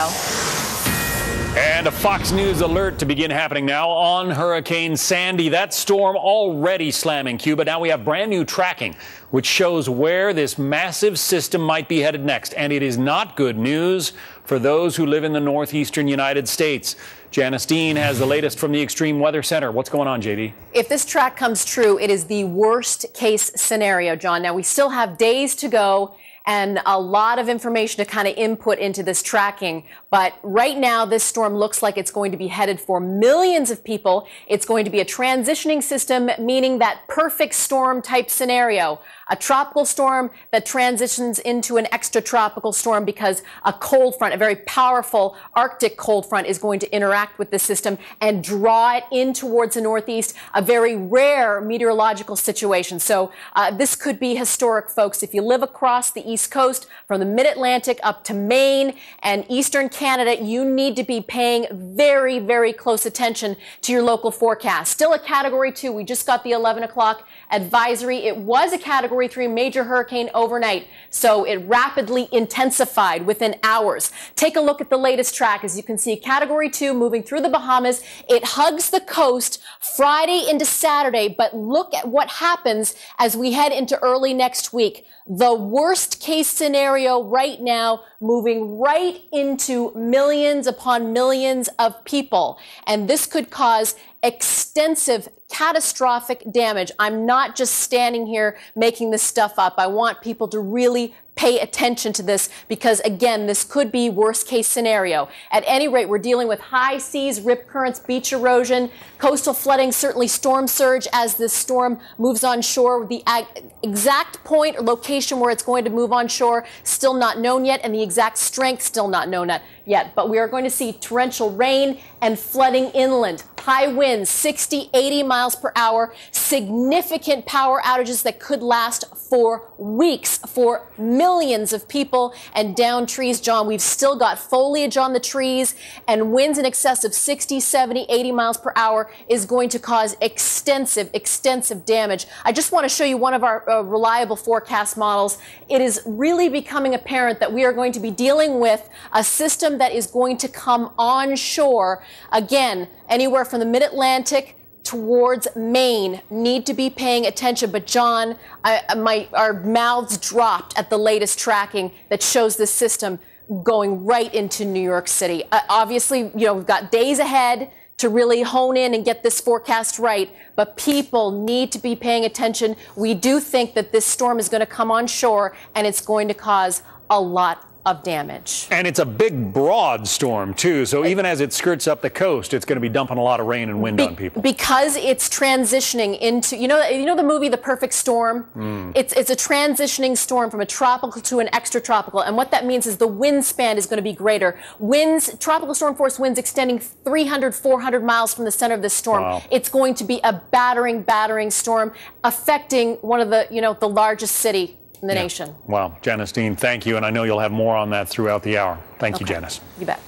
And a Fox News alert to begin happening now on Hurricane Sandy. That storm already slamming Cuba. Now we have brand new tracking, which shows where this massive system might be headed next. And it is not good news for those who live in the northeastern United States. Janice Dean has the latest from the Extreme Weather Center. What's going on, JD? If this track comes true, it is the worst case scenario, John. Now we still have days to go and a lot of information to kind of input into this tracking. But right now, this storm looks like it's going to be headed for millions of people. It's going to be a transitioning system, meaning that perfect storm type scenario. A tropical storm that transitions into an extratropical storm because a cold front, a very powerful Arctic cold front, is going to interact with the system and draw it in towards the northeast, a very rare meteorological situation. So this could be historic, folks. If you live across the East Coast, from the mid-Atlantic up to Maine and eastern Canada, you need to be paying very, very close attention to your local forecast. Still a Category 2. We just got the 11 o'clock advisory. It was a Category 3 major hurricane overnight, so it rapidly intensified within hours. Take a look at the latest track. As you can see, Category 2 moving through the Bahamas. It hugs the coast Friday into Saturday, but look at what happens as we head into early next week. The worst case scenario right now, moving right into millions upon millions of people. And this could cause extensive, catastrophic damage. I'm not just standing here making this stuff up. I want people to really pay attention to this because, again, this could be worst case scenario. At any rate, we're dealing with high seas, rip currents, beach erosion, coastal flooding, certainly storm surge as this storm moves on shore. The exact point or location where it's going to move on shore still not known yet, and the exact strength still not known yet. But we are going to see torrential rain and flooding inland. High winds, 60, 80 miles per hour, significant power outages that could last for weeks for millions of people, and down trees, John. We've still got foliage on the trees, and winds in excess of 60, 70, 80 miles per hour is going to cause extensive damage. I just want to show you one of our reliable forecast models. It is really becoming apparent that we are going to be dealing with a system that is going to come onshore, again, anywhere from the mid-Atlantic towards Maine. Need to be paying attention. But John, our mouths dropped at the latest tracking that shows this system going right into New York City. Obviously, we've got days ahead to really hone in and get this forecast right, but people need to be paying attention. We do think that this storm is going to come on shore, and it's going to cause a lot of damage. And it's a big, broad storm, too. So even as it skirts up the coast, it's going to be dumping a lot of rain and wind on people. Because it's transitioning into, you know the movie The Perfect Storm? It's a transitioning storm from a tropical to an extratropical. And what that means is the wind span is going to be greater. Tropical storm force winds extending 300, 400 miles from the center of this storm. Wow. It's going to be a battering storm affecting one of the largest city in the nation. Wow. Janice Dean, thank you. And I know you'll have more on that throughout the hour. Thank you, Janice. You bet.